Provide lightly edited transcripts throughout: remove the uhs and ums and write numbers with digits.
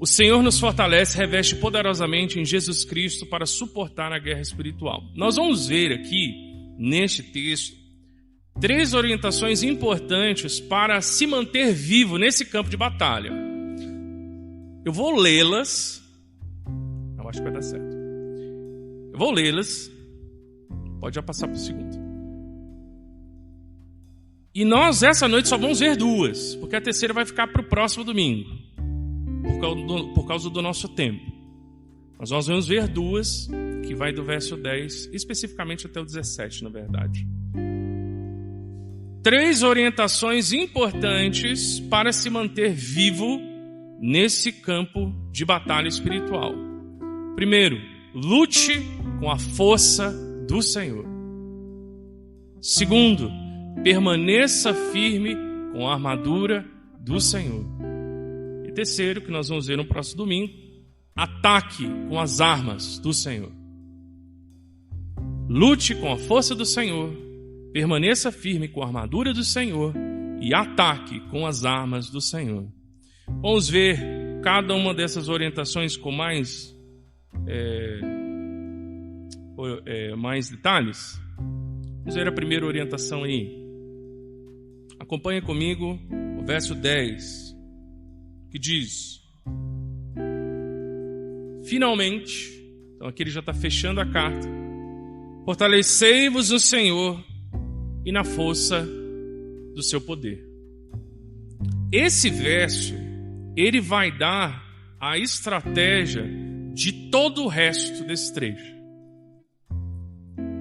O Senhor nos fortalece, reveste poderosamente em Jesus Cristo para suportar a guerra espiritual. Nós vamos ver aqui, neste texto, 3 orientações importantes para se manter vivo nesse campo de batalha. Eu vou lê-las. Eu acho que vai dar certo. Eu vou lê-las. Pode já passar para o segundo. E nós, essa noite, só vamos ver 2, porque a terceira vai ficar para o próximo domingo, por causa do nosso tempo. Nós vamos ver 2, que vai do verso 10, especificamente até o 17, na verdade. 3 orientações importantes para se manter vivo nesse campo de batalha espiritual. Primeiro, lute com a força do Senhor. Segundo, permaneça firme com a armadura do Senhor. E terceiro, que nós vamos ver no próximo domingo, ataque com as armas do Senhor. Lute com a força do Senhor, permaneça firme com a armadura do Senhor e ataque com as armas do Senhor. Vamos ver cada uma dessas orientações com mais detalhes. Vamos ver a primeira orientação aí. Acompanhe comigo o verso 10, que diz: finalmente, então aqui ele já está fechando a carta, fortalecei-vos no Senhor e na força do seu poder. Esse verso, ele vai dar a estratégia de todo o resto desse trecho.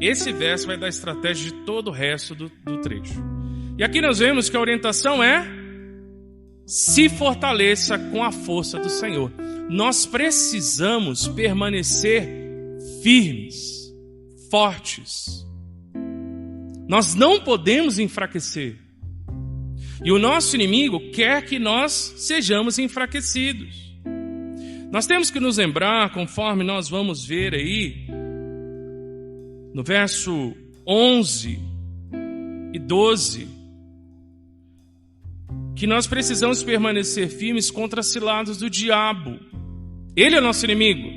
Esse verso vai dar a estratégia de todo o resto do trecho. E aqui nós vemos que a orientação é: se fortaleça com a força do Senhor. Nós precisamos permanecer firmes, fortes. Nós não podemos enfraquecer. E o nosso inimigo quer que nós sejamos enfraquecidos. Nós temos que nos lembrar, conforme nós vamos ver aí, no verso 11 e 12, que nós precisamos permanecer firmes contra as ciladas do diabo. Ele é o nosso inimigo.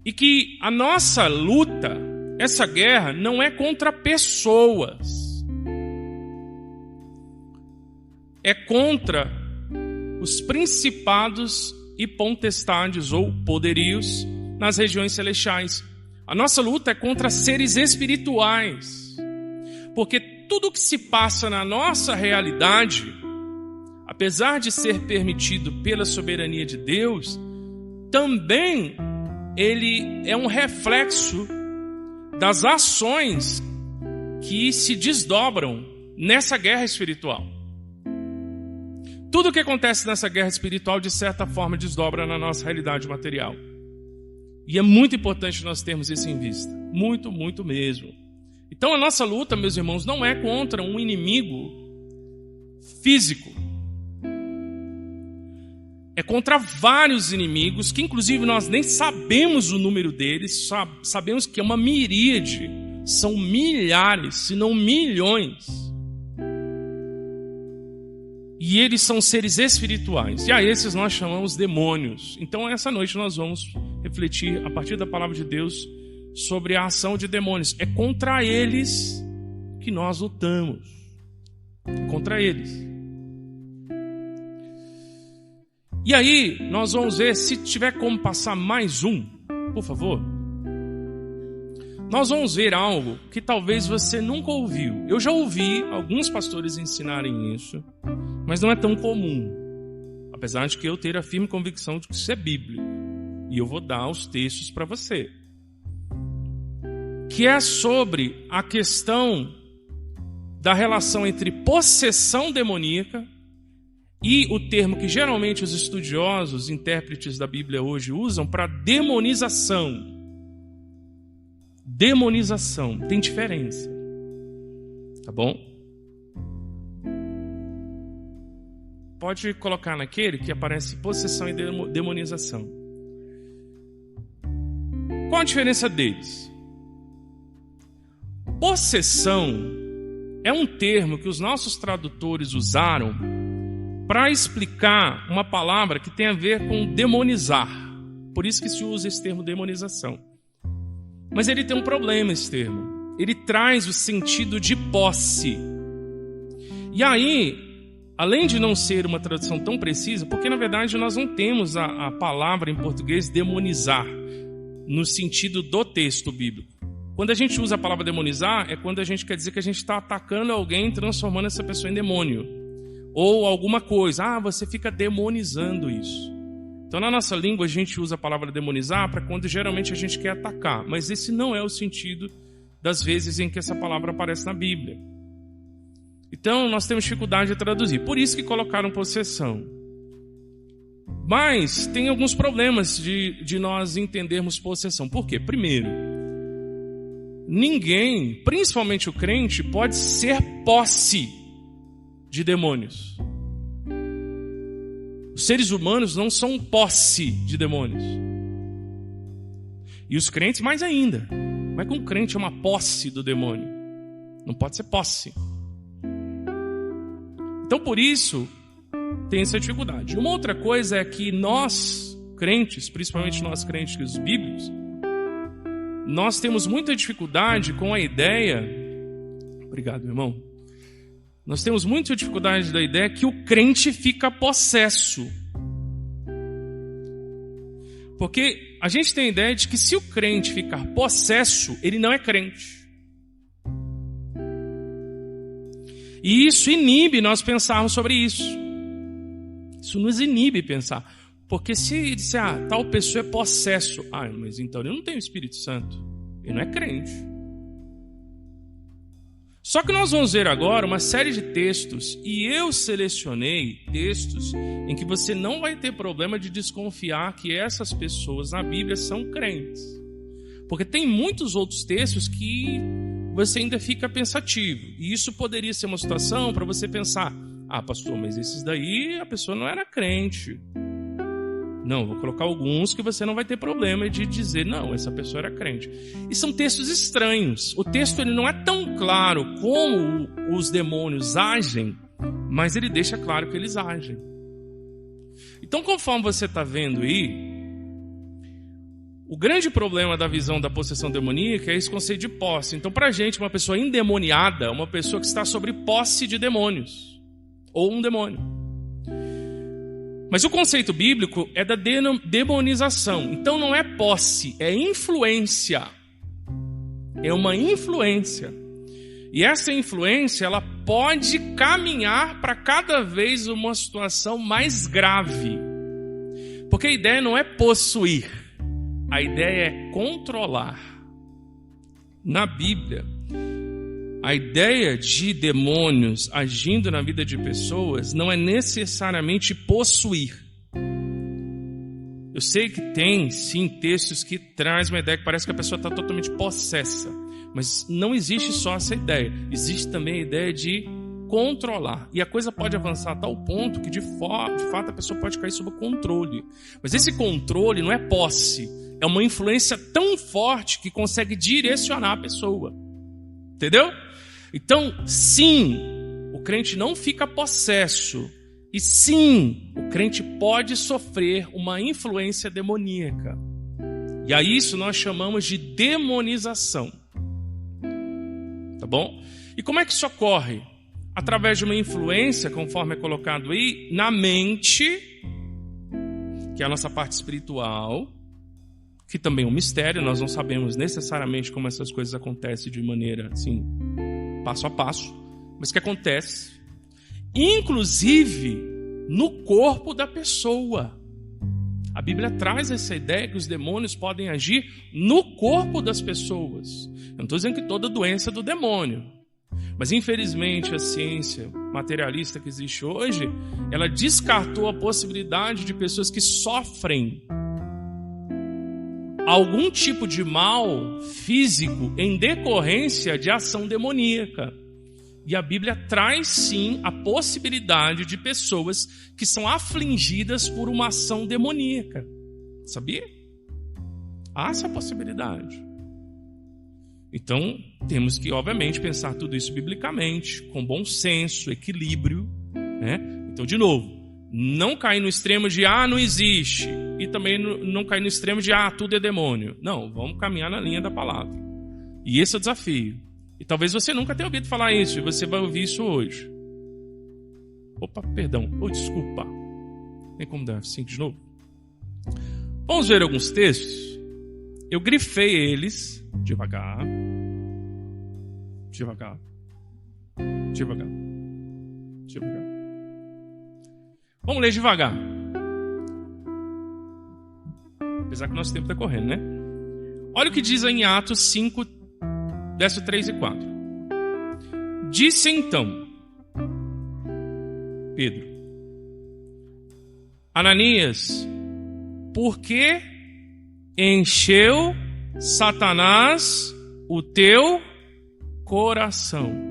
E que a nossa luta, essa guerra, não é contra pessoas. É contra os principados e potestades ou poderios nas regiões celestiais. A nossa luta é contra seres espirituais. Porque tudo que se passa na nossa realidade, apesar de ser permitido pela soberania de Deus, também ele é um reflexo das ações que se desdobram nessa guerra espiritual. Tudo o que acontece nessa guerra espiritual, de certa forma, desdobra na nossa realidade material. E é muito importante nós termos isso em vista. Muito, muito mesmo. Então a nossa luta, meus irmãos, não é contra um inimigo físico. É contra vários inimigos, que inclusive nós nem sabemos o número deles, sabemos que é uma miríade, são milhares, se não milhões. E eles são seres espirituais, e a esses nós chamamos demônios. Então essa noite nós vamos refletir, a partir da palavra de Deus, sobre a ação de demônios. É contra eles que nós lutamos. É contra eles. E aí, nós vamos ver, se tiver como passar mais um, por favor. Nós vamos ver algo que talvez você nunca ouviu. Eu já ouvi alguns pastores ensinarem isso, mas não é tão comum. Apesar de que eu ter a firme convicção de que isso é bíblico. E eu vou dar os textos para você. Que é sobre a questão da relação entre possessão demoníaca e o termo que geralmente os estudiosos, intérpretes da Bíblia hoje usam para demonização. Demonização, tem diferença. Tá bom? Pode colocar naquele que aparece possessão e demonização. Qual a diferença deles? Possessão é um termo que os nossos tradutores usaram para explicar uma palavra que tem a ver com demonizar. Por isso que se usa esse termo demonização. Mas ele tem um problema, esse termo. Ele traz o sentido de posse. E aí, além de não ser uma tradução tão precisa, porque na verdade nós não temos a palavra em português demonizar, no sentido do texto bíblico. Quando a gente usa a palavra demonizar, é quando a gente quer dizer que a gente está atacando alguém, transformando essa pessoa em demônio. Ou alguma coisa, você fica demonizando isso. Então na nossa língua a gente usa a palavra demonizar para quando geralmente a gente quer atacar, mas esse não é o sentido das vezes em que essa palavra aparece na Bíblia. Então nós temos dificuldade de traduzir, por isso que colocaram possessão. Mas tem alguns problemas de nós entendermos possessão. Por quê? Primeiro, ninguém, principalmente o crente, pode ser posse de demônios. Os seres humanos não são posse de demônios. E os crentes mais ainda. Como é que um crente é uma posse do demônio? Não pode ser posse. Então por isso tem essa dificuldade. Uma outra coisa é que nós, crentes, principalmente nós crentes bíblicos, nós temos muita dificuldade com a ideia... Obrigado, irmão. Nós temos muita dificuldade da ideia que o crente fica possesso. Porque a gente tem a ideia de que se o crente ficar possesso, ele não é crente. E isso inibe nós pensarmos sobre isso. Isso nos inibe pensar. Porque se disser, tal pessoa é possesso. Mas então ele não tem o Espírito Santo. Ele não é crente. Só que nós vamos ver agora uma série de textos, e eu selecionei textos em que você não vai ter problema de desconfiar que essas pessoas na Bíblia são crentes. Porque tem muitos outros textos que você ainda fica pensativo. E isso poderia ser uma situação para você pensar, pastor, mas esses daí a pessoa não era crente. Não, vou colocar alguns que você não vai ter problema de dizer, não, essa pessoa era crente. E são textos estranhos. O texto ele não é tão claro como os demônios agem, mas ele deixa claro que eles agem. Então, conforme você está vendo aí, o grande problema da visão da possessão demoníaca é esse conceito de posse. Então, para a gente, uma pessoa endemoniada é uma pessoa que está sobre posse de demônios, ou um demônio. Mas o conceito bíblico é da demonização. Então não é posse, é influência. É uma influência. E essa influência, ela pode caminhar para cada vez uma situação mais grave. Porque a ideia não é possuir, a ideia é controlar. Na Bíblia, a ideia de demônios agindo na vida de pessoas não é necessariamente possuir. Eu sei que tem, sim, textos que trazem uma ideia que parece que a pessoa está totalmente possessa. Mas não existe só essa ideia. Existe também a ideia de controlar. E a coisa pode avançar a tal ponto que, de fato, a pessoa pode cair sob controle. Mas esse controle não é posse. É uma influência tão forte que consegue direcionar a pessoa. Entendeu? Então, sim, o crente não fica possesso. E sim, o crente pode sofrer uma influência demoníaca. E a isso nós chamamos de demonização. Tá bom? E como é que isso ocorre? Através de uma influência, conforme é colocado aí, na mente, que é a nossa parte espiritual, que também é um mistério, nós não sabemos necessariamente como essas coisas acontecem de maneira assim, passo a passo, mas que acontece, inclusive no corpo da pessoa. A Bíblia traz essa ideia que os demônios podem agir no corpo das pessoas. Eu não estou dizendo que toda doença é do demônio, mas infelizmente a ciência materialista que existe hoje, ela descartou a possibilidade de pessoas que sofrem algum tipo de mal físico em decorrência de ação demoníaca. E a Bíblia traz sim a possibilidade de pessoas que são afligidas por uma ação demoníaca. Sabia? Há essa possibilidade. Então, temos que, obviamente, pensar tudo isso biblicamente, com bom senso, equilíbrio, né? Então, de novo, Não cair no extremo de, não existe. E também não cair no extremo de, tudo é demônio. Não, vamos caminhar na linha da palavra. E esse é o desafio. E talvez você nunca tenha ouvido falar isso, e você vai ouvir isso hoje. Opa, perdão. Desculpa. Tem como dar F5 de novo? Vamos ver alguns textos. Eu grifei eles devagar. Devagar. Vamos ler devagar. Apesar que o nosso tempo está correndo, né? Olha o que diz em Atos 5, verso 3 e 4. Disse então Pedro: Ananias, por que encheu Satanás o teu coração?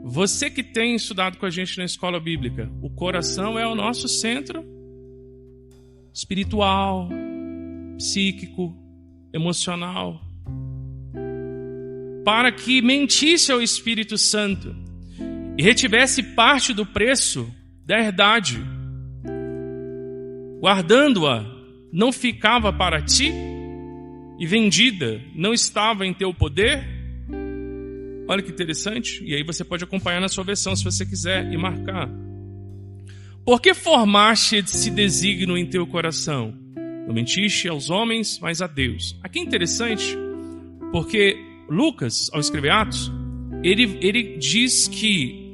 Você que tem estudado com a gente na escola bíblica, o coração é o nosso centro espiritual, psíquico, emocional. Para que mentisse ao Espírito Santo e retivesse parte do preço da herdade, guardando-a, não ficava para ti, e vendida, não estava em teu poder? Olha que interessante, e aí você pode acompanhar na sua versão se você quiser e marcar. Por que formaste esse desígnio em teu coração? Não mentiste aos homens, mas a Deus. Aqui é interessante, porque Lucas, ao escrever Atos, ele diz que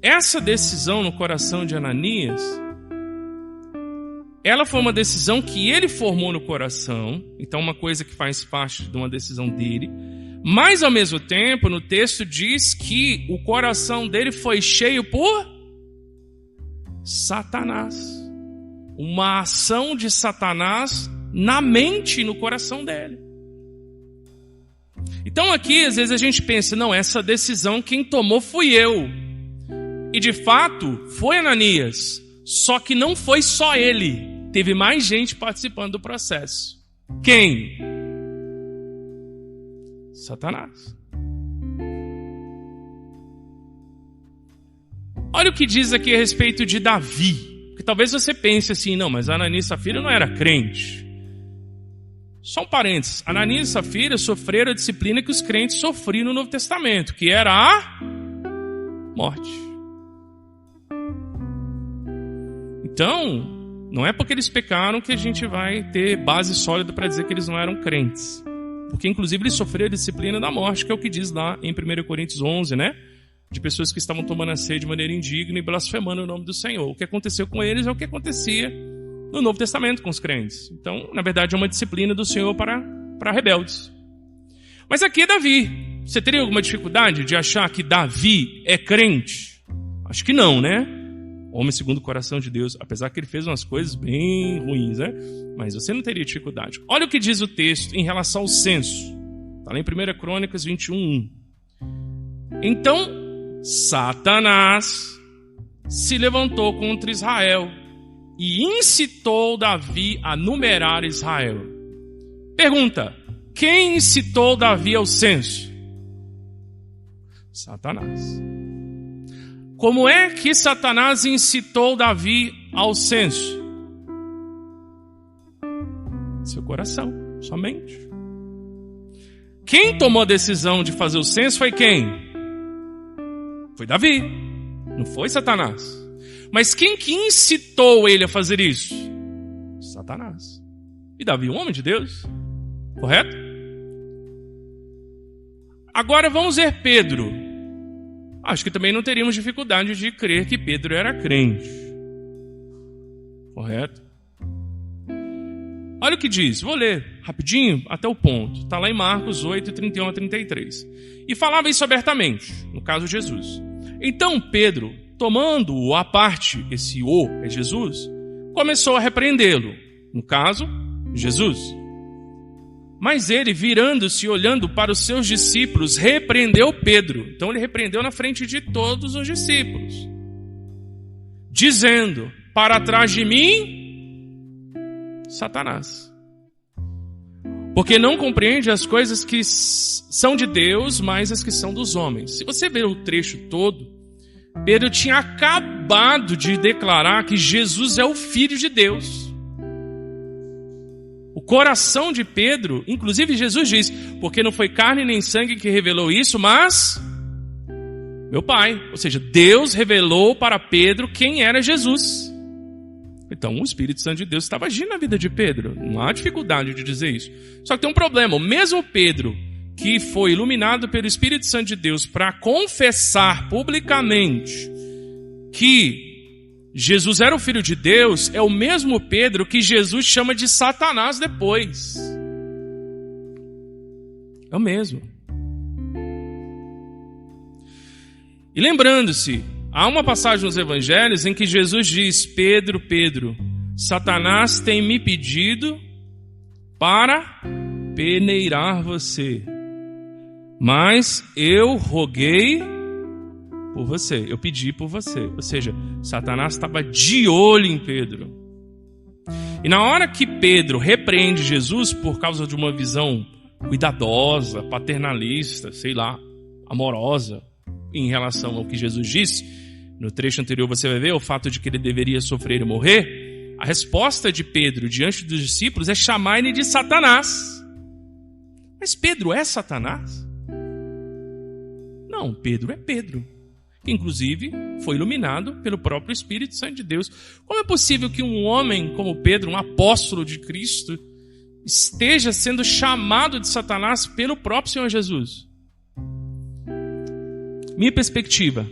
essa decisão no coração de Ananias, ela foi uma decisão que ele formou no coração, então uma coisa que faz parte de uma decisão dele, mas ao mesmo tempo, no texto diz que o coração dele foi cheio por Satanás. Uma ação de Satanás na mente e no coração dele. Então aqui, às vezes a gente pensa, não, essa decisão quem tomou fui eu. E de fato, foi Ananias. Só que não foi só ele. Teve mais gente participando do processo. Quem? Satanás. Olha o que diz aqui a respeito de Davi. Porque talvez você pense assim, não, mas Ananias e Safira não era crente. Só um parênteses. Ananias e Safira sofreram a disciplina que os crentes sofriam no Novo Testamento, que era a morte. Então, não é porque eles pecaram que a gente vai ter base sólida para dizer que eles não eram crentes. Porque, inclusive, eles sofreram a disciplina da morte, que é o que diz lá em 1 Coríntios 11, né? De pessoas que estavam tomando a ceia de maneira indigna e blasfemando o nome do Senhor. O que aconteceu com eles é o que acontecia no Novo Testamento com os crentes. Então, na verdade, é uma disciplina do Senhor para rebeldes. Mas aqui é Davi. Você teria alguma dificuldade de achar que Davi é crente? Acho que não, né? Homem segundo o coração de Deus, apesar que ele fez umas coisas bem ruins, né? Mas você não teria dificuldade. Olha o que diz o texto em relação ao censo. Está lá em 1 Crônicas 21:1. Então, Satanás se levantou contra Israel e incitou Davi a numerar Israel. Pergunta: quem incitou Davi ao censo? Satanás. Como é que Satanás incitou Davi ao censo? Seu coração, sua mente. Quem tomou a decisão de fazer o censo foi quem? Foi Davi, não foi Satanás. Mas quem que incitou ele a fazer isso? Satanás. E Davi, um homem de Deus, correto? Agora vamos ver Pedro. Acho que também não teríamos dificuldade de crer que Pedro era crente. Correto? Olha o que diz, vou ler rapidinho até o ponto. Está lá em Marcos 8, 31 a 33. E falava isso abertamente, no caso de Jesus. Então Pedro, tomando-o à parte, esse o é Jesus, começou a repreendê-lo. No caso, Jesus. Mas ele, virando-se e olhando para os seus discípulos, repreendeu Pedro. Então ele repreendeu na frente de todos os discípulos, dizendo: para trás de mim, Satanás. Porque não compreende as coisas que são de Deus, mas as que são dos homens. Se você ver o trecho todo, Pedro tinha acabado de declarar que Jesus é o Filho de Deus. O coração de Pedro, inclusive Jesus diz, porque não foi carne nem sangue que revelou isso, mas meu Pai. Ou seja, Deus revelou para Pedro quem era Jesus. Então o Espírito Santo de Deus estava agindo na vida de Pedro. Não há dificuldade de dizer isso. Só que tem um problema. O mesmo Pedro que foi iluminado pelo Espírito Santo de Deus para confessar publicamente que Jesus era o Filho de Deus, é o mesmo Pedro que Jesus chama de Satanás depois. É o mesmo. E lembrando-se, há uma passagem nos Evangelhos em que Jesus diz: Pedro, Pedro, Satanás tem me pedido para peneirar você, mas eu roguei por você, eu pedi por você. Ou seja, Satanás estava de olho em Pedro. E na hora que Pedro repreende Jesus por causa de uma visão cuidadosa, paternalista, sei lá, amorosa, em relação ao que Jesus disse, no trecho anterior você vai ver o fato de que ele deveria sofrer e morrer, a resposta de Pedro diante dos discípulos é chamar ele de Satanás. Mas Pedro é Satanás? Não, Pedro é Pedro, que inclusive foi iluminado pelo próprio Espírito Santo de Deus. Como é possível que um homem como Pedro, um apóstolo de Cristo, esteja sendo chamado de Satanás pelo próprio Senhor Jesus? Minha perspectiva,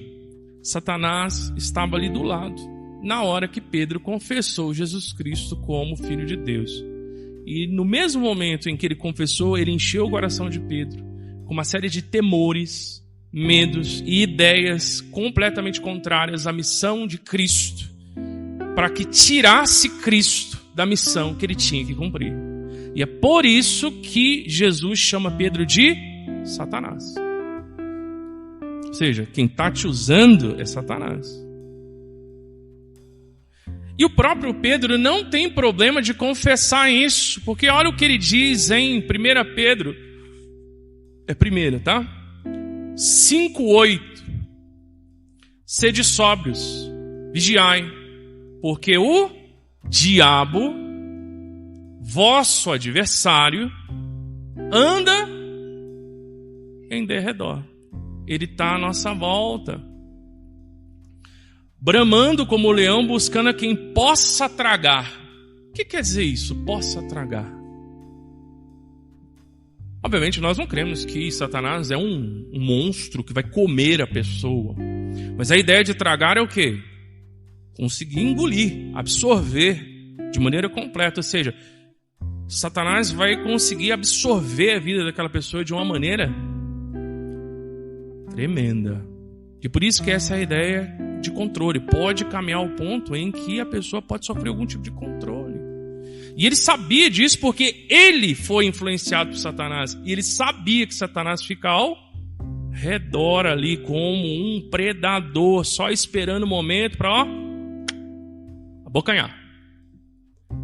Satanás estava ali do lado, na hora que Pedro confessou Jesus Cristo como Filho de Deus. E no mesmo momento em que ele confessou, ele encheu o coração de Pedro com uma série de temores, medos e ideias completamente contrárias à missão de Cristo, para que tirasse Cristo da missão que ele tinha que cumprir. E é por isso que Jesus chama Pedro de Satanás. Ou seja, quem está te usando é Satanás. E o próprio Pedro não tem problema de confessar isso, porque olha o que ele diz em 1 Pedro, é 1, tá? 5:8. Sede sóbrios, vigiai, porque o diabo, vosso adversário, anda em derredor. Ele está à nossa volta, bramando como o leão, buscando a quem possa tragar. O que quer dizer isso? Possa tragar. Obviamente nós não cremos que Satanás é um monstro que vai comer a pessoa. Mas a ideia de tragar é o quê? Conseguir engolir, absorver de maneira completa. Ou seja, Satanás vai conseguir absorver a vida daquela pessoa de uma maneira tremenda. E por isso que essa é a ideia de controle. Pode caminhar ao ponto em que a pessoa pode sofrer algum tipo de controle. E ele sabia disso porque ele foi influenciado por Satanás. E ele sabia que Satanás fica ao redor ali como um predador, só esperando o momento para abocanhar.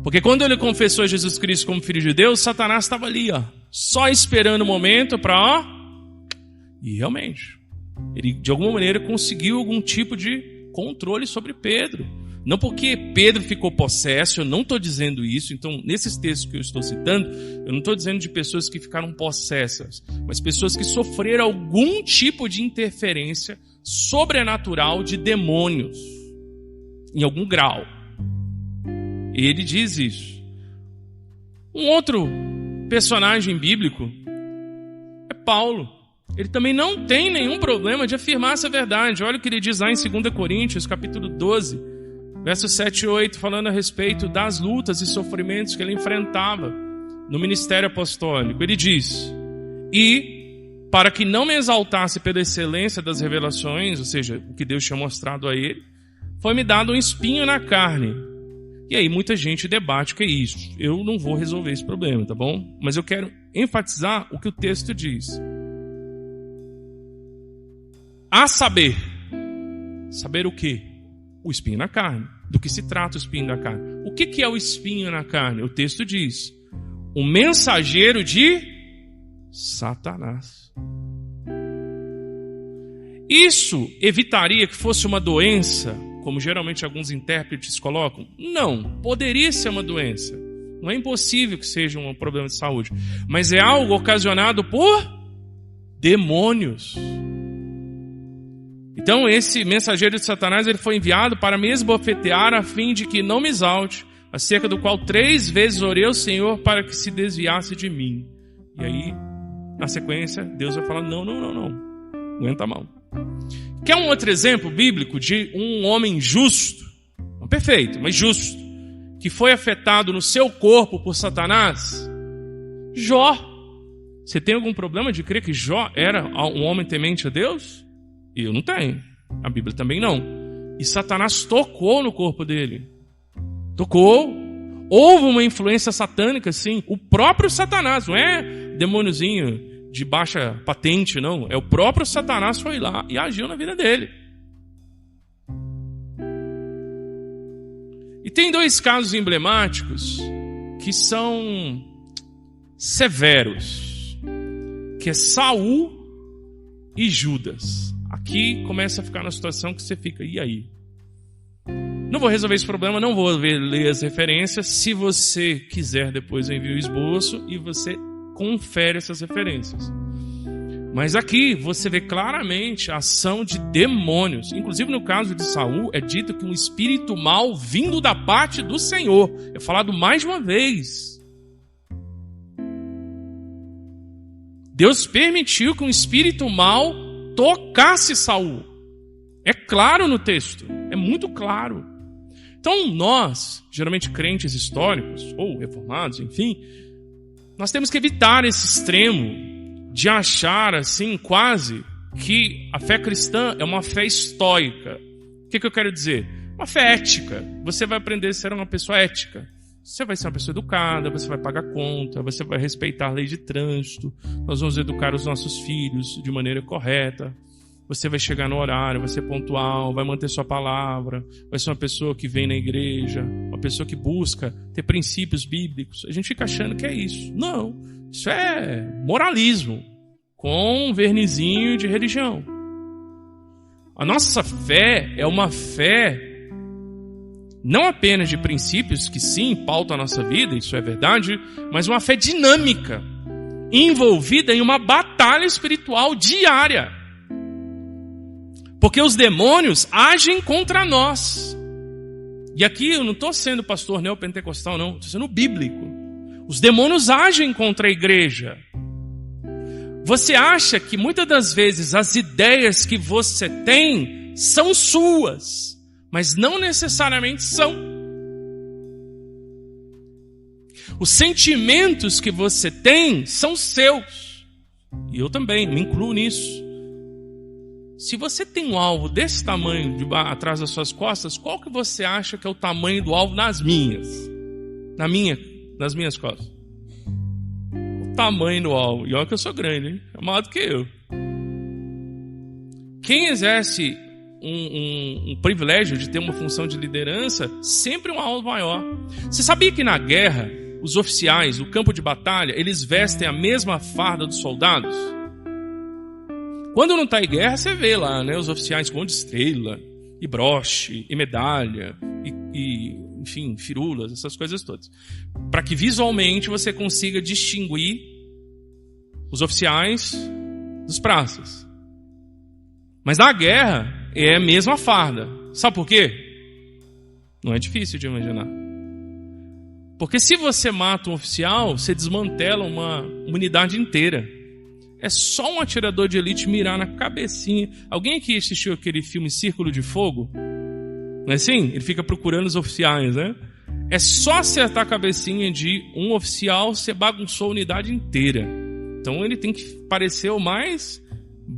Porque quando ele confessou Jesus Cristo como Filho de Deus, Satanás estava ali, só esperando o momento para E realmente, ele de alguma maneira conseguiu algum tipo de controle sobre Pedro. Não porque Pedro ficou possesso, eu não estou dizendo isso. Então, nesses textos que eu estou citando, eu não estou dizendo de pessoas que ficaram possessas, mas pessoas que sofreram algum tipo de interferência sobrenatural de demônios, em algum grau. Ele diz isso. Um outro personagem bíblico é Paulo. Ele também não tem nenhum problema de afirmar essa verdade. Olha o que ele diz lá em 2 Coríntios, capítulo 12, versos 7 e 8, falando a respeito das lutas e sofrimentos que ele enfrentava no ministério apostólico. Ele diz: e para que não me exaltasse pela excelência das revelações, ou seja, o que Deus tinha mostrado a ele, foi-me dado um espinho na carne. E aí muita gente debate o que é isso. Eu não vou resolver esse problema, tá bom? Mas eu quero enfatizar o que o texto diz. A saber o quê? O espinho na carne. Do que se trata o espinho na carne? O que é o espinho na carne? O texto diz: o mensageiro de Satanás. Isso evitaria que fosse uma doença, como geralmente alguns intérpretes colocam? Não, poderia ser uma doença. Não é impossível que seja um problema de saúde. Mas é algo ocasionado por demônios. Então esse mensageiro de Satanás, ele foi enviado para me esbofetear a fim de que não me exalte, acerca do qual 3 vezes orei ao Senhor para que se desviasse de mim. E aí, na sequência, Deus vai falar, não, aguenta a mão. Quer um outro exemplo bíblico de um homem justo, não perfeito, mas justo, que foi afetado no seu corpo por Satanás? Jó. Você tem algum problema de crer que Jó era um homem temente a Deus? Eu não tenho. A Bíblia também não. E Satanás tocou no corpo dele. Tocou. Houve uma influência satânica, sim. O próprio Satanás, não é demôniozinho de baixa patente, não. É o próprio Satanás foi lá e agiu na vida dele. E tem 2 casos emblemáticos que são severos, que é Saul e Judas. Aqui começa a ficar na situação que você fica, e aí? Não vou resolver esse problema, não vou ler as referências. Se você quiser, depois eu envio o esboço e você confere essas referências. Mas aqui você vê claramente a ação de demônios. Inclusive no caso de Saul é dito que um espírito mau vindo da parte do Senhor. É falado mais uma vez. Deus permitiu que um espírito mau tocasse Saul. É claro no texto. É muito claro. Então nós, geralmente crentes históricos, ou reformados, enfim, nós temos que evitar esse extremo de achar, assim, quase que a fé cristã é uma fé estoica. O que eu quero dizer? Uma fé ética. Você vai aprender a ser uma pessoa ética. Você vai ser uma pessoa educada, você vai pagar conta, você vai respeitar a lei de trânsito, nós vamos educar os nossos filhos de maneira correta. Você vai chegar no horário, vai ser pontual, vai manter sua palavra, vai ser uma pessoa que vem na igreja, uma pessoa que busca ter princípios bíblicos. A gente fica achando que é isso. Não, isso é moralismo, com um vernizinho de religião. A nossa fé é uma fé não apenas de princípios que sim, pautam a nossa vida, isso é verdade, mas uma fé dinâmica, envolvida em uma batalha espiritual diária. Porque os demônios agem contra nós. E aqui eu não estou sendo pastor neopentecostal, não. Estou sendo bíblico. Os demônios agem contra a igreja. Você acha que muitas das vezes as ideias que você tem são suas, mas não necessariamente são. Os sentimentos que você tem são seus. E eu também me incluo nisso. Se você tem um alvo desse tamanho atrás das suas costas, qual que você acha que é o tamanho do alvo nas minhas? Nas minhas costas. O tamanho do alvo. E olha que eu sou grande, hein? É maior do que eu. Quem exerce um privilégio de ter uma função de liderança, sempre um alvo maior. Você sabia que na guerra, os oficiais, no campo de batalha, eles vestem a mesma farda dos soldados? Quando não está em guerra, você vê lá, né, os oficiais com estrela, e broche, e medalha, e enfim, firulas, essas coisas todas. Para que visualmente você consiga distinguir os oficiais dos praças. Mas na guerra é a mesma farda. Sabe por quê? Não é difícil de imaginar. Porque se você mata um oficial, você desmantela uma unidade inteira. É só um atirador de elite mirar na cabecinha. Alguém aqui assistiu aquele filme Círculo de Fogo? Não é assim? Ele fica procurando os oficiais, né? É só acertar a cabecinha de um oficial, você bagunçou a unidade inteira. Então ele tem que parecer o mais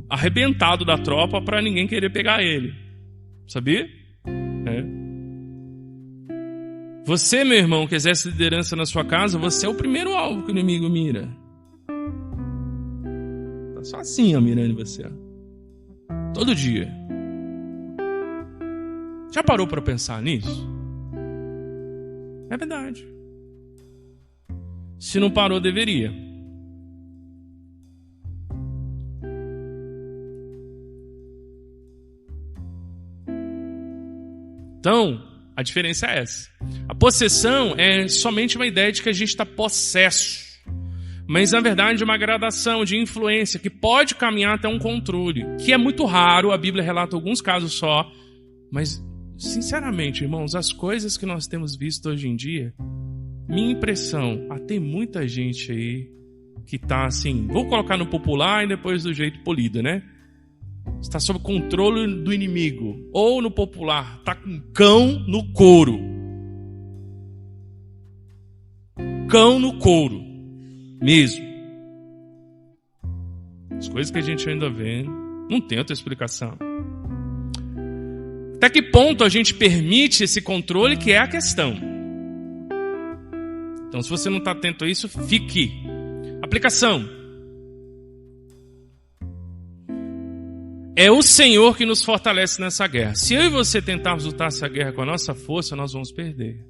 arrebentado da tropa para ninguém querer pegar ele. Sabia? É. Você, meu irmão, que exerce liderança na sua casa, você é o primeiro alvo que o inimigo mira. Tá só assim, ó, mirando você. Todo dia. Já parou para pensar nisso? É verdade. Se não parou, deveria. Então, a diferença é essa. A possessão é somente uma ideia de que a gente está possesso. Mas, na verdade, é uma gradação de influência que pode caminhar até um controle, que é muito raro, a Bíblia relata alguns casos só. Mas, sinceramente, irmãos, as coisas que nós temos visto hoje em dia, minha impressão, tem muita gente aí que está assim, vou colocar no popular e depois do jeito polido, né? Está sob controle do inimigo. Ou no popular, está com cão no couro. Cão no couro. Mesmo. As coisas que a gente ainda vê, não tem outra explicação. Até que ponto a gente permite esse controle, que é a questão. Então, se você não está atento a isso, fique. Aplicação. É o Senhor que nos fortalece nessa guerra. Se eu e você tentarmos lutar essa guerra com a nossa força, nós vamos perder.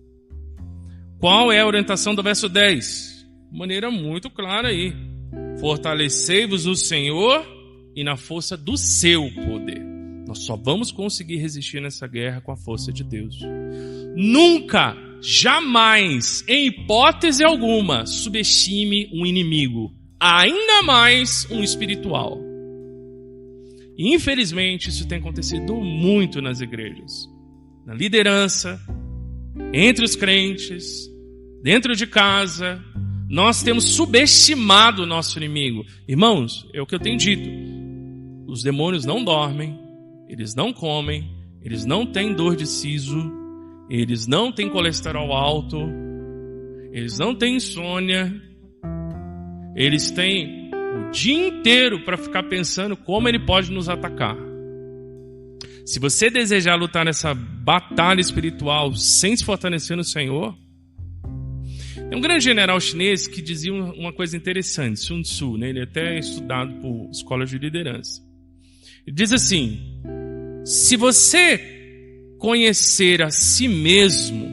Qual é a orientação do verso 10? De maneira muito clara aí. Fortalecei-vos no Senhor e na força do seu poder. Nós só vamos conseguir resistir nessa guerra com a força de Deus. Nunca, jamais, em hipótese alguma, subestime um inimigo. Ainda mais um espiritual. E, infelizmente, isso tem acontecido muito nas igrejas. Na liderança, entre os crentes, dentro de casa, nós temos subestimado o nosso inimigo. Irmãos, é o que eu tenho dito. Os demônios não dormem, eles não comem, eles não têm dor de siso, eles não têm colesterol alto, eles não têm insônia, eles têm o dia inteiro para ficar pensando como ele pode nos atacar. Se você desejar lutar nessa batalha espiritual sem se fortalecer no Senhor, tem um grande general chinês que dizia uma coisa interessante, Sun Tzu, né? Ele é até estudado por escolas de liderança. Ele diz assim: se você conhecer a si mesmo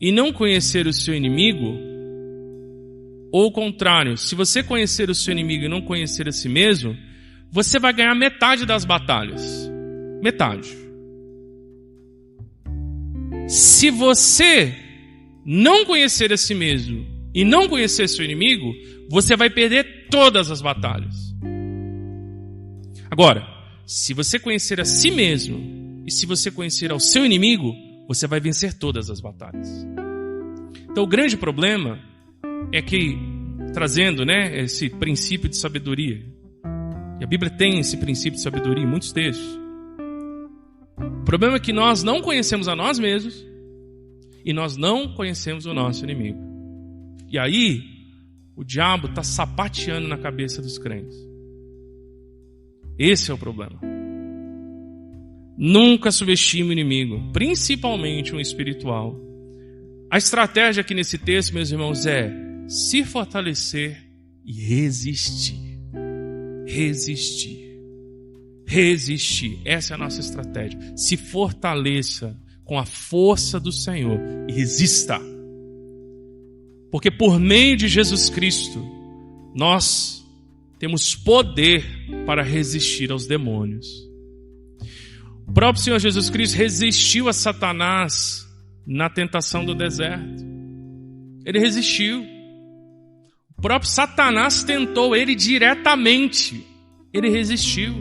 e não conhecer o seu inimigo, ou o contrário, se você conhecer o seu inimigo e não conhecer a si mesmo, você vai ganhar metade das batalhas. Metade. Se você não conhecer a si mesmo e não conhecer seu inimigo, você vai perder todas as batalhas. Agora, se você conhecer a si mesmo e se você conhecer ao seu inimigo, você vai vencer todas as batalhas. Então, o grande problema é que, trazendo, né, esse princípio de sabedoria, e a Bíblia tem esse princípio de sabedoria em muitos textos, o problema é que nós não conhecemos a nós mesmos e nós não conhecemos o nosso inimigo. E aí, o diabo está sapateando na cabeça dos crentes. Esse é o problema. Nunca subestime o inimigo, principalmente um espiritual. A estratégia aqui nesse texto, meus irmãos, é se fortalecer e resistir. Resistir. Resistir. Essa é a nossa estratégia. Se fortaleça com a força do Senhor e resista. Porque por meio de Jesus Cristo, nós temos poder para resistir aos demônios. O próprio Senhor Jesus Cristo resistiu a Satanás na tentação do deserto. Ele resistiu. O próprio Satanás tentou ele diretamente. Ele resistiu.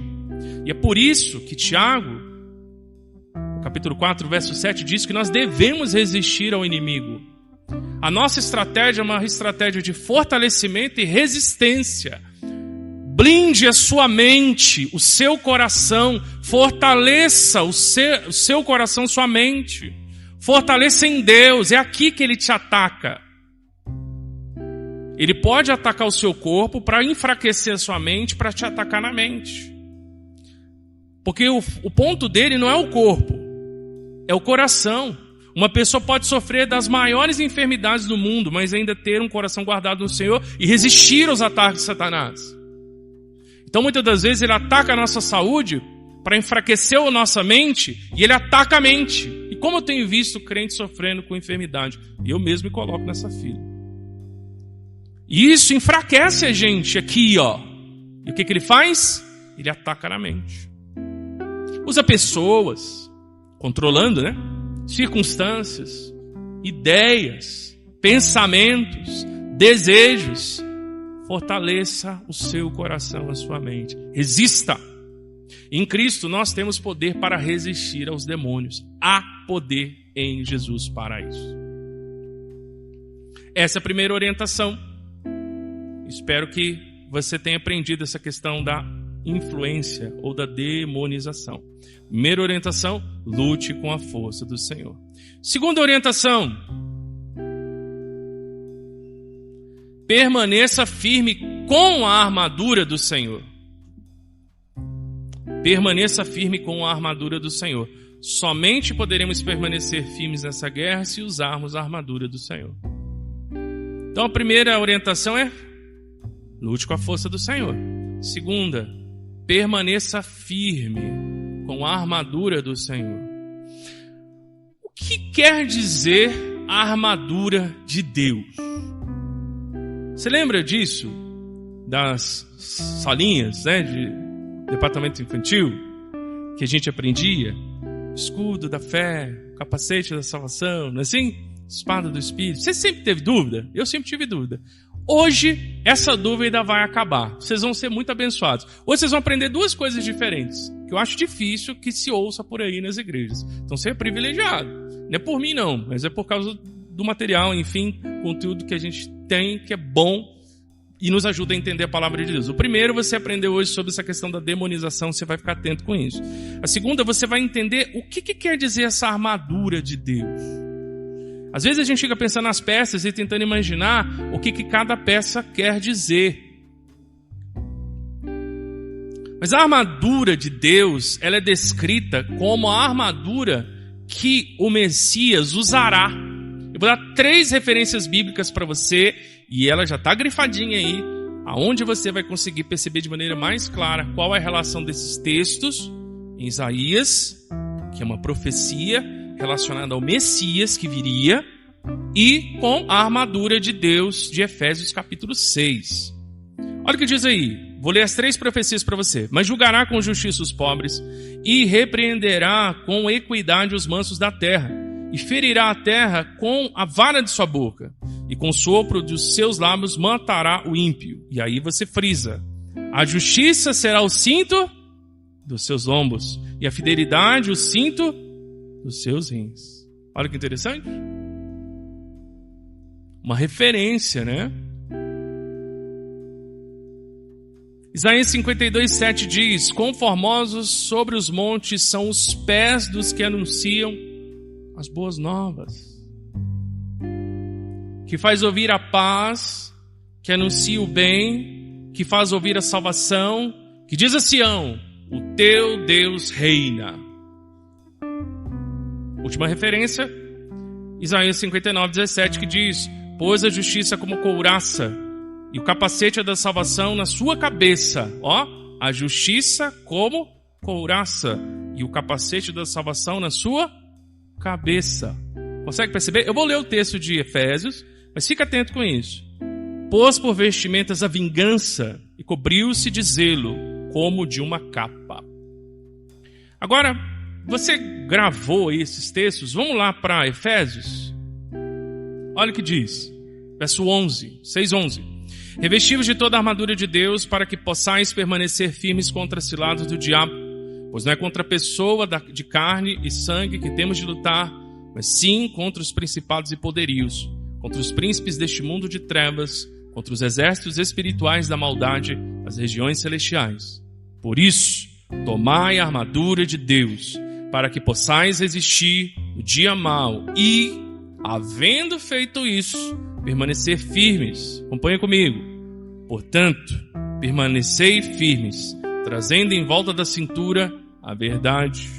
E é por isso que Tiago, no capítulo 4, verso 7, diz que nós devemos resistir ao inimigo. A nossa estratégia é uma estratégia de fortalecimento e resistência. Blinde a sua mente, o seu coração. Fortaleça o seu coração, sua mente. Fortaleça em Deus. É aqui que ele te ataca. Ele pode atacar o seu corpo para enfraquecer a sua mente, para te atacar na mente. Porque o ponto dele não é o corpo, é o coração. Uma pessoa pode sofrer das maiores enfermidades do mundo, mas ainda ter um coração guardado no Senhor e resistir aos ataques de Satanás. Então, muitas das vezes, ele ataca a nossa saúde para enfraquecer a nossa mente, e ele ataca a mente. E como eu tenho visto crentes sofrendo com enfermidade, eu mesmo me coloco nessa fila. E isso enfraquece a gente aqui, ó. E o que ele faz? Ele ataca na mente. Usa pessoas, controlando, né? Circunstâncias, ideias, pensamentos, desejos. Fortaleça o seu coração, a sua mente. Resista. Em Cristo nós temos poder para resistir aos demônios. Há poder em Jesus para isso. Essa é a primeira orientação. Espero que você tenha aprendido essa questão da influência ou da demonização. Primeira orientação, lute com a força do Senhor. Segunda orientação, permaneça firme com a armadura do Senhor. Permaneça firme com a armadura do Senhor. Somente poderemos permanecer firmes nessa guerra se usarmos a armadura do Senhor. Então a primeira orientação é: lute com a força do Senhor. Segunda, permaneça firme com a armadura do Senhor. O que quer dizer a armadura de Deus? Você lembra disso? Das salinhas, né, de departamento infantil, que a gente aprendia? Escudo da fé, capacete da salvação, não é assim? Espada do Espírito. Você sempre teve dúvida? Eu sempre tive dúvida. Hoje, essa dúvida vai acabar. Vocês vão ser muito abençoados. Hoje vocês vão aprender duas coisas diferentes, que eu acho difícil que se ouça por aí nas igrejas. Então você é privilegiado. Não é por mim não, mas é por causa do material, enfim, conteúdo que a gente tem, que é bom e nos ajuda a entender a palavra de Deus. O primeiro, você aprendeu hoje sobre essa questão da demonização, você vai ficar atento com isso. A segunda, você vai entender o que quer dizer essa armadura de Deus. Às vezes a gente fica pensando nas peças e tentando imaginar o que cada peça quer dizer. Mas a armadura de Deus, ela é descrita como a armadura que o Messias usará. Eu vou dar 3 referências bíblicas para você, e ela já está grifadinha aí, aonde você vai conseguir perceber de maneira mais clara qual é a relação desses textos em Isaías, que é uma profecia relacionada ao Messias que viria, e com a armadura de Deus de Efésios capítulo 6. Olha o que diz aí, vou ler as 3 profecias para você. Mas julgará com justiça os pobres, e repreenderá com equidade os mansos da terra, e ferirá a terra com a vara de sua boca, e com o sopro dos seus lábios matará o ímpio. E aí você frisa: a justiça será o cinto dos seus lombos, e a fidelidade o cinto dos seus rins. Olha que interessante. Uma referência, né? Isaías 52:7 diz: quão formosos sobre os montes são os pés dos que anunciam as boas novas, que faz ouvir a paz, que anuncia o bem, que faz ouvir a salvação, que diz a Sião: o teu Deus reina. Última referência, Isaías 59:17, que diz: pôs a justiça como couraça, e o capacete da salvação na sua cabeça. Ó, a justiça como couraça, e o capacete da salvação na sua cabeça. Consegue perceber? Eu vou ler o texto de Efésios, mas fica atento com isso. Pôs por vestimentas a vingança, e cobriu-se de zelo, como de uma capa. Agora, você gravou aí esses textos? Vamos lá para Efésios. Olha o que diz, verso 11, 6:11. Revesti-vos de toda a armadura de Deus, para que possais permanecer firmes contra as ciladas do diabo. Pois não é contra a pessoa de carne e sangue que temos de lutar, mas sim contra os principados e poderios, contra os príncipes deste mundo de trevas, contra os exércitos espirituais da maldade das regiões celestiais. Por isso, tomai a armadura de Deus, para que possais resistir no dia mau e, havendo feito isso, permanecer firmes. Acompanha comigo. Portanto, permanecei firmes, trazendo em volta da cintura a verdade,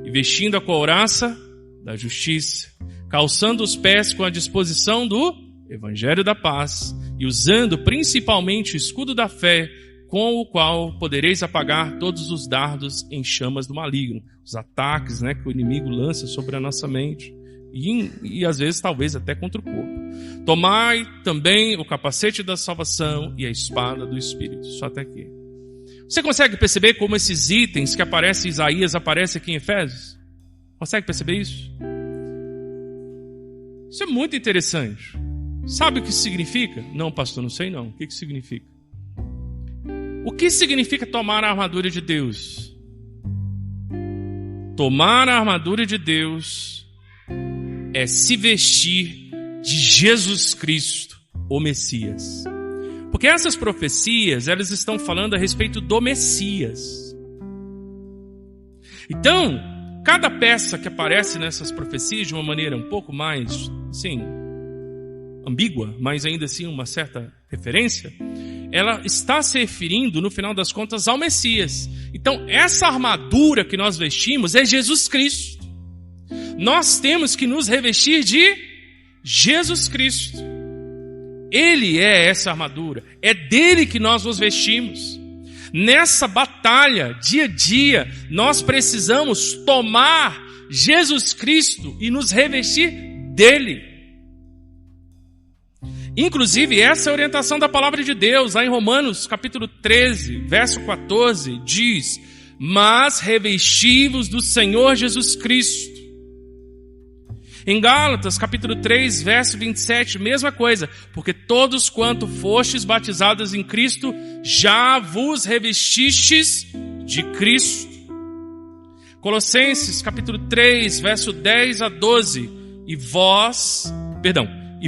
e vestindo a couraça da justiça, calçando os pés com a disposição do Evangelho da paz, e usando principalmente o escudo da fé, com o qual podereis apagar todos os dardos em chamas do maligno, os ataques, né, que o inimigo lança sobre a nossa mente, e às vezes talvez até contra o corpo. Tomai também o capacete da salvação e a espada do Espírito. Só até aqui. Você consegue perceber como esses itens que aparecem em Isaías aparecem aqui em Efésios? Consegue perceber isso? Isso é muito interessante. Sabe o que isso significa? Não, pastor, não sei não. O que isso significa? O que significa tomar a armadura de Deus? Tomar a armadura de Deus é se vestir de Jesus Cristo, o Messias. Porque essas profecias, elas estão falando a respeito do Messias. Então, cada peça que aparece nessas profecias de uma maneira um pouco mais, assim, ambígua, mas ainda assim uma certa referência, ela está se referindo, no final das contas, ao Messias. Então, essa armadura que nós vestimos é Jesus Cristo. Nós temos que nos revestir de Jesus Cristo. Ele é essa armadura. É dele que nós nos vestimos. Nessa batalha, dia a dia, nós precisamos tomar Jesus Cristo e nos revestir dele. Inclusive, essa é a orientação da palavra de Deus. Lá em Romanos, capítulo 13, verso 14, diz: mas revesti-vos do Senhor Jesus Cristo. Em Gálatas, capítulo 3, verso 27, mesma coisa. Porque todos quanto fostes batizados em Cristo, já vos revestistes de Cristo. Colossenses, capítulo 3, verso 10 a 12. E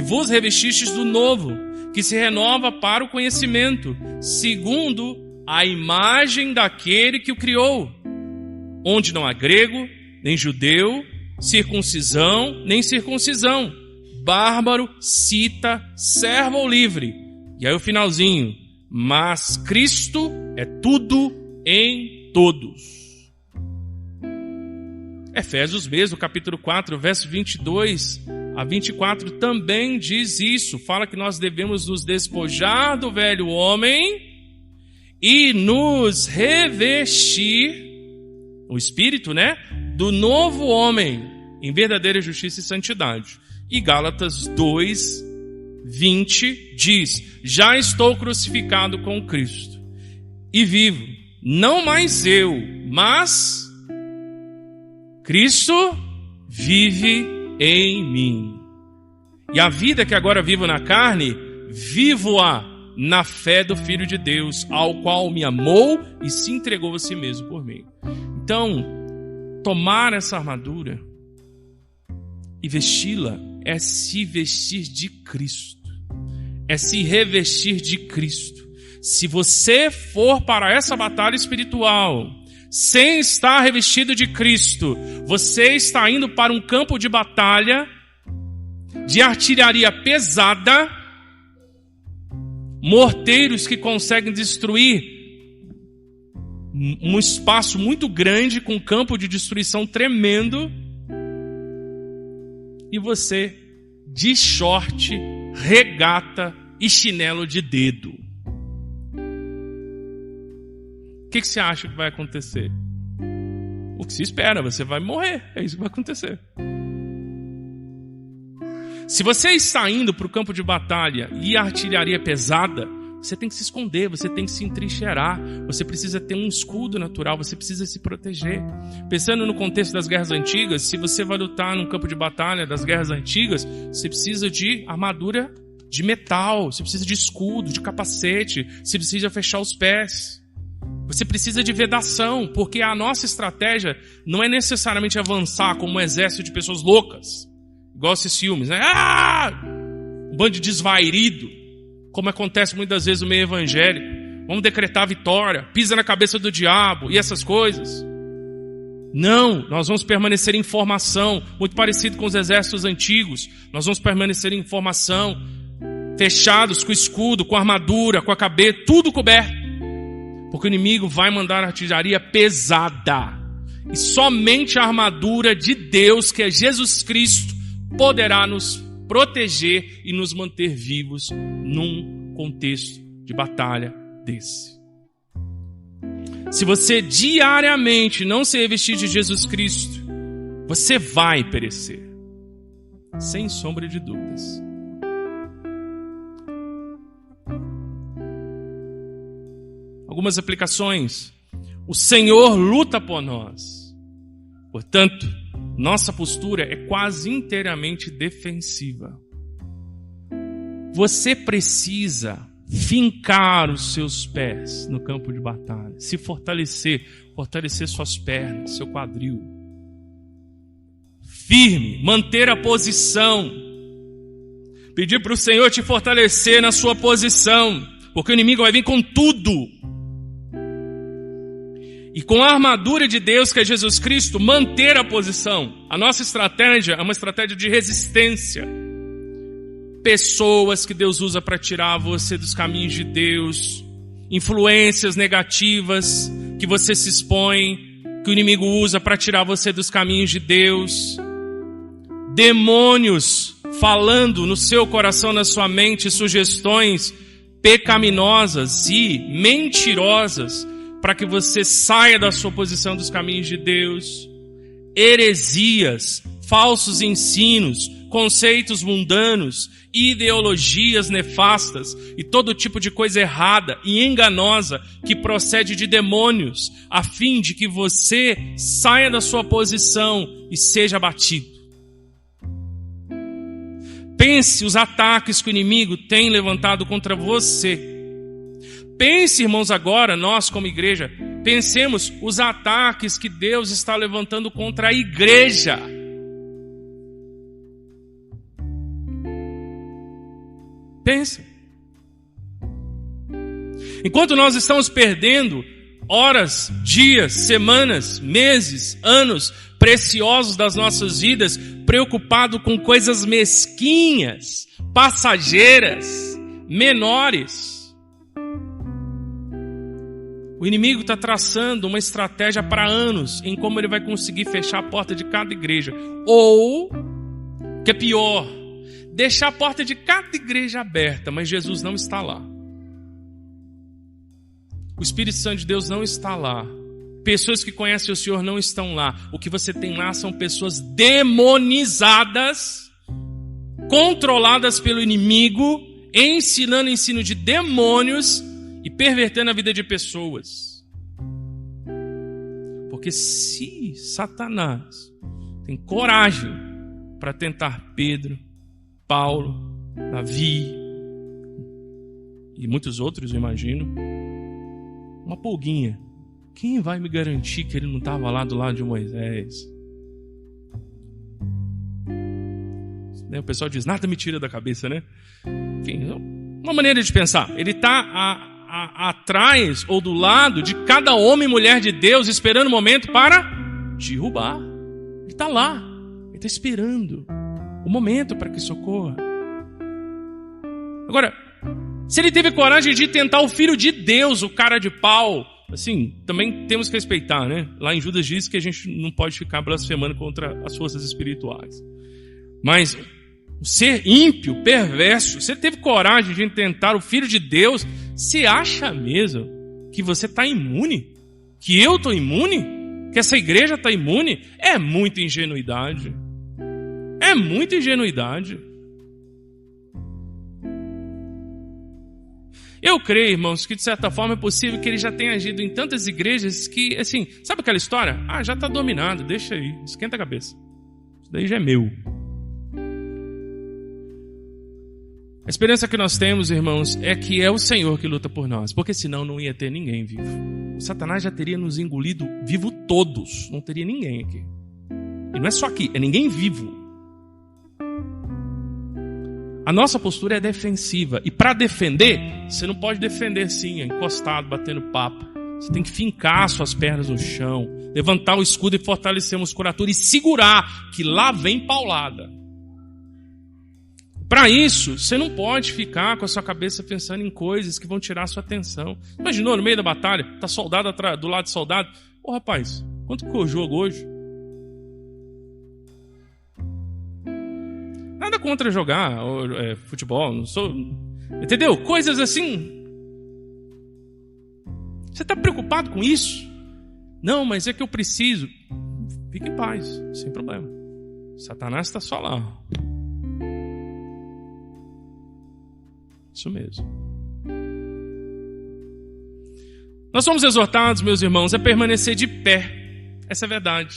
vos revestistes do novo, que se renova para o conhecimento, segundo a imagem daquele que o criou, onde não há grego, nem judeu, circuncisão, nem circuncisão, bárbaro, cita, servo ou livre. E aí o finalzinho: mas Cristo é tudo em todos. Efésios mesmo, capítulo 4, verso 22 a 24, também diz isso. Fala que nós devemos nos despojar do velho homem e nos revestir, o Espírito, né? Do novo homem, em verdadeira justiça e santidade. E Gálatas 2, 20 diz: já estou crucificado com Cristo, e vivo, não mais eu, mas Cristo vive em mim. E a vida que agora vivo na carne, vivo-a na fé do Filho de Deus, ao qual me amou e se entregou a si mesmo por mim. Então, tomar essa armadura e vesti-la é se vestir de Cristo, é se revestir de Cristo. Se você for para essa batalha espiritual sem estar revestido de Cristo, você está indo para um campo de batalha de artilharia pesada, morteiros que conseguem destruir um espaço muito grande, com um campo de destruição tremendo, e você de short, regata e chinelo de dedo. O que você acha que vai acontecer? O que se espera, você vai morrer. É isso que vai acontecer. Se você está indo para o campo de batalha e a artilharia é pesada, você tem que se esconder, você tem que se entrincheirar, você precisa ter um escudo natural, você precisa se proteger. Pensando no contexto das guerras antigas, se você vai lutar num campo de batalha das guerras antigas, você precisa de armadura de metal, você precisa de escudo, de capacete, você precisa fechar os pés. Você precisa de vedação, porque a nossa estratégia não é necessariamente avançar como um exército de pessoas loucas, igual esses filmes, né? Um bando de desvairido, como acontece muitas vezes no meio evangélico. Vamos decretar a vitória, pisa na cabeça do diabo e essas coisas. Não, nós vamos permanecer em formação, muito parecido com os exércitos antigos. Nós vamos permanecer em formação, fechados, com escudo, com armadura, com a cabeça, tudo coberto. Porque o inimigo vai mandar artilharia pesada. E somente a armadura de Deus, que é Jesus Cristo, poderá nos proteger e nos manter vivos num contexto de batalha desse. Se você diariamente não se revestir de Jesus Cristo, você vai perecer. Sem sombra de dúvidas. Algumas aplicações. O Senhor luta por nós. Portanto, nossa postura é quase inteiramente defensiva. Você precisa fincar os seus pés no campo de batalha, se fortalecer suas pernas, seu quadril. Firme, manter a posição. Pedir para o Senhor te fortalecer na sua posição, porque o inimigo vai vir com tudo. E com a armadura de Deus, que é Jesus Cristo, manter a posição. A nossa estratégia é uma estratégia de resistência. Pessoas que Deus usa para tirar você dos caminhos de Deus, influências negativas que você se expõe, que o inimigo usa para tirar você dos caminhos de Deus, demônios falando no seu coração, na sua mente, sugestões pecaminosas e mentirosas para que você saia da sua posição dos caminhos de Deus, heresias, falsos ensinos, conceitos mundanos, ideologias nefastas e todo tipo de coisa errada e enganosa que procede de demônios, a fim de que você saia da sua posição e seja abatido. Pense os ataques que o inimigo tem levantado contra você. Pense, irmãos, agora, nós como igreja, pensemos os ataques que Deus está levantando contra a igreja. Pense. Enquanto nós estamos perdendo horas, dias, semanas, meses, anos preciosos das nossas vidas, preocupado com coisas mesquinhas, passageiras, menores, o inimigo está traçando uma estratégia para anos em como ele vai conseguir fechar a porta de cada igreja. Ou, que é pior, deixar a porta de cada igreja aberta, mas Jesus não está lá. O Espírito Santo de Deus não está lá. Pessoas que conhecem o Senhor não estão lá. O que você tem lá são pessoas demonizadas, controladas pelo inimigo, ensinando ensino de demônios e pervertendo a vida de pessoas. Porque se Satanás tem coragem para tentar Pedro, Paulo, Davi e muitos outros, eu imagino, uma pulguinha, quem vai me garantir que ele não estava lá do lado de Moisés? O pessoal diz, nada me tira da cabeça, né? Enfim, uma maneira de pensar. Ele está atrás ou do lado de cada homem e mulher de Deus, esperando o momento para derrubar. Ele está lá. Ele está esperando o momento para que socorra. Agora, se ele teve coragem de tentar o Filho de Deus, o cara de pau, assim, também temos que respeitar, né? Lá em Judas diz que a gente não pode ficar blasfemando contra as forças espirituais. Mas o ser ímpio, perverso, se ele teve coragem de tentar o Filho de Deus, você acha mesmo que você está imune? Que eu estou imune? Que essa igreja está imune? É muita ingenuidade. É muita ingenuidade. Eu creio, irmãos, que de certa forma é possível que ele já tenha agido em tantas igrejas que, assim, sabe aquela história? Ah, já está dominado, deixa aí, esquenta a cabeça. Isso daí já é meu. A esperança que nós temos, irmãos, é que é o Senhor que luta por nós, porque senão não ia ter ninguém vivo. O Satanás já teria nos engolido vivo todos, não teria ninguém aqui. E não é só aqui, é ninguém vivo. A nossa postura é defensiva. E para defender, você não pode defender assim, encostado, batendo papo. Você tem que fincar suas pernas no chão, levantar o escudo e fortalecer a musculatura e segurar, que lá vem paulada. Para isso, você não pode ficar com a sua cabeça pensando em coisas que vão tirar a sua atenção. Imaginou, no meio da batalha, tá soldado do lado de soldado. Ô rapaz, quanto que foi o jogo hoje? Nada contra jogar futebol, não sou... Entendeu? Coisas assim. Você está preocupado com isso? Não, mas é que eu preciso. Fique em paz, sem problema. Satanás está só lá. Isso mesmo. Nós somos exortados, meus irmãos, a permanecer de pé. Essa é a verdade.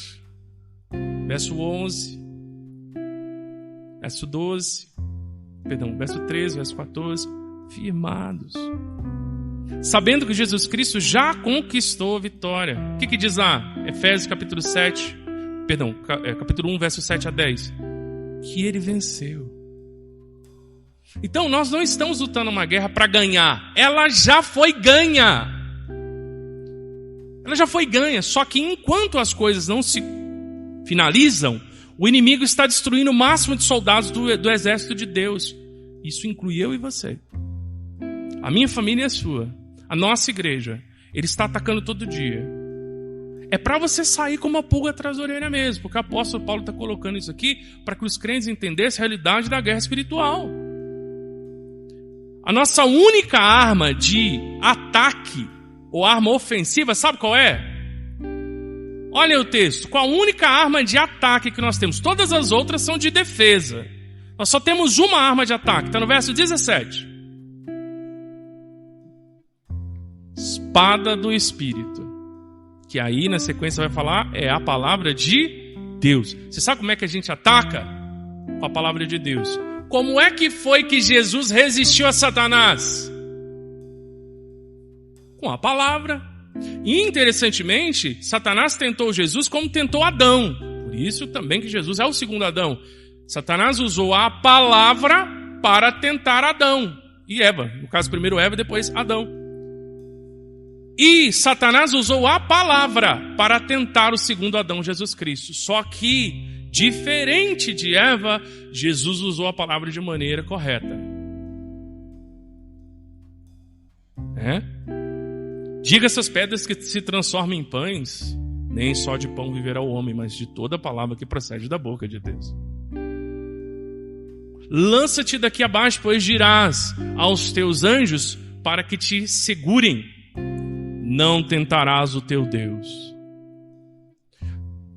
verso 11, verso 12, verso 13, verso 14, firmados, sabendo que Jesus Cristo já conquistou a vitória. O que diz lá? Efésios capítulo 1, verso 7 a 10. Que ele venceu. Então nós não estamos lutando uma guerra para ganhar. Ela já foi ganha. Ela já foi ganha. Só que enquanto as coisas não se finalizam, o inimigo está destruindo o máximo de soldados do exército de Deus. Isso inclui eu e você. A minha família e a sua. A nossa igreja. Ele está atacando todo dia. É para você sair como uma pulga atrás da orelha mesmo. Porque o apóstolo Paulo está colocando isso aqui para que os crentes entendessem a realidade da guerra espiritual. A nossa única arma de ataque ou arma ofensiva, sabe qual é? Olha o texto. Qual a única arma de ataque que nós temos? Todas as outras são de defesa. Nós só temos uma arma de ataque. Está no verso 17. Espada do Espírito. Que aí na sequência vai falar é a palavra de Deus. Você sabe como é que a gente ataca? Com a palavra de Deus. Como é que foi que Jesus resistiu a Satanás? Com a palavra. E interessantemente, Satanás tentou Jesus como tentou Adão. Por isso também que Jesus é o segundo Adão. Satanás usou a palavra para tentar Adão e Eva. No caso, primeiro Eva e depois Adão. E Satanás usou a palavra para tentar o segundo Adão, Jesus Cristo. Só que, diferente de Eva, Jesus usou a palavra de maneira correta. Diga essas pedras que se transformam em pães. Nem só de pão viverá o homem, mas de toda a palavra que procede da boca de Deus. Lança-te daqui abaixo, pois dirás aos teus anjos para que te segurem. Não tentarás o teu Deus.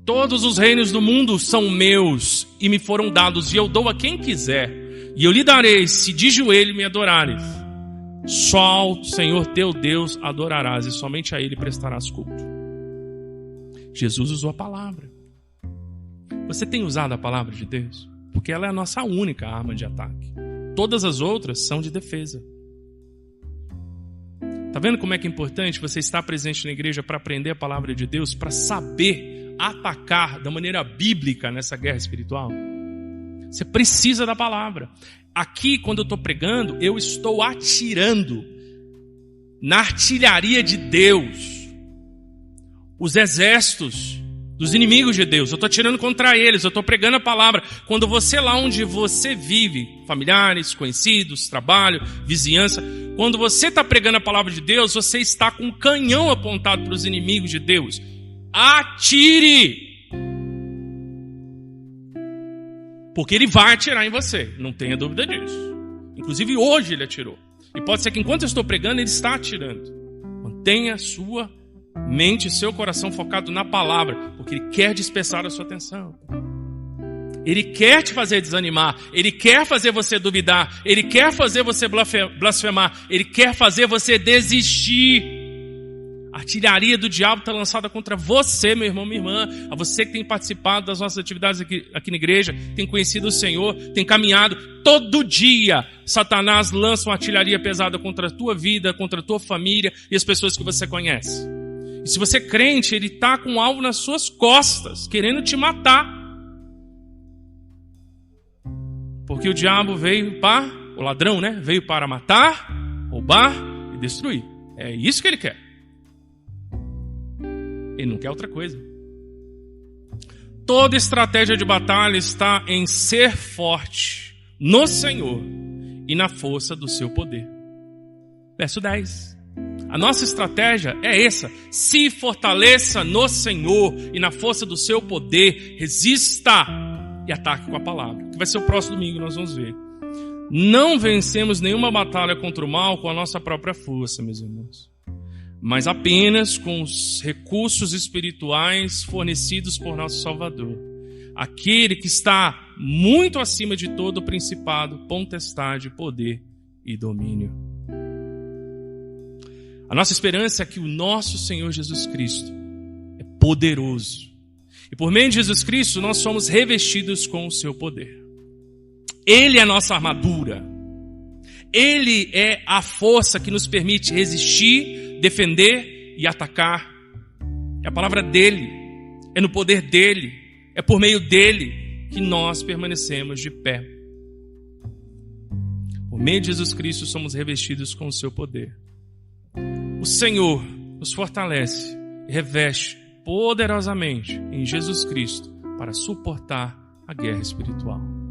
Todos os reinos do mundo são meus e me foram dados, e eu dou a quem quiser. E eu lhe darei, se de joelho me adorares. Só ao Senhor teu Deus adorarás, e somente a Ele prestarás culto. Jesus usou a palavra. Você tem usado a palavra de Deus? Porque ela é a nossa única arma de ataque. Todas as outras são de defesa. Está vendo como é que é importante você estar presente na igreja para aprender a palavra de Deus, para saber atacar da maneira bíblica nessa guerra espiritual? Você precisa da palavra. Aqui, quando eu estou pregando, eu estou atirando na artilharia de Deus. Os exércitos dos inimigos de Deus. Eu estou atirando contra eles, eu estou pregando a palavra. Quando você lá onde você vive, familiares, conhecidos, trabalho, vizinhança, quando você está pregando a palavra de Deus, você está com um canhão apontado para os inimigos de Deus. Atire! Porque ele vai atirar em você, não tenha dúvida disso. Inclusive hoje ele atirou. E pode ser que enquanto eu estou pregando, ele está atirando. Mantenha a sua mente, seu coração focado na palavra, porque ele quer dispersar a sua atenção. Ele quer te fazer desanimar, ele quer fazer você duvidar, ele quer fazer você blasfemar, ele quer fazer você desistir. A artilharia do diabo está lançada contra você, meu irmão, minha irmã, a você que tem participado das nossas atividades aqui na igreja, tem conhecido o Senhor, tem caminhado. Todo dia, Satanás lança uma artilharia pesada contra a tua vida, contra a tua família e as pessoas que você conhece. E se você é crente, ele está com um alvo nas suas costas, querendo te matar. Porque o diabo veio para, o ladrão, né? Veio para matar, roubar e destruir. É isso que ele quer. Ele não quer outra coisa. Toda estratégia de batalha está em ser forte no Senhor e na força do seu poder. Verso 10. A nossa estratégia é essa. Se fortaleça no Senhor e na força do seu poder. Resista e ataque com a palavra. Que vai ser o próximo domingo, nós vamos ver. Não vencemos nenhuma batalha contra o mal com a nossa própria força, meus irmãos, mas apenas com os recursos espirituais fornecidos por nosso Salvador. Aquele que está muito acima de todo principado, potestade, poder e domínio. A nossa esperança é que o nosso Senhor Jesus Cristo é poderoso. E por meio de Jesus Cristo, nós somos revestidos com o seu poder. Ele é a nossa armadura. Ele é a força que nos permite resistir, defender e atacar. É a palavra dele, é no poder dele, é por meio dele que nós permanecemos de pé. Por meio de Jesus Cristo somos revestidos com o seu poder. O Senhor nos fortalece e reveste poderosamente em Jesus Cristo para suportar a guerra espiritual.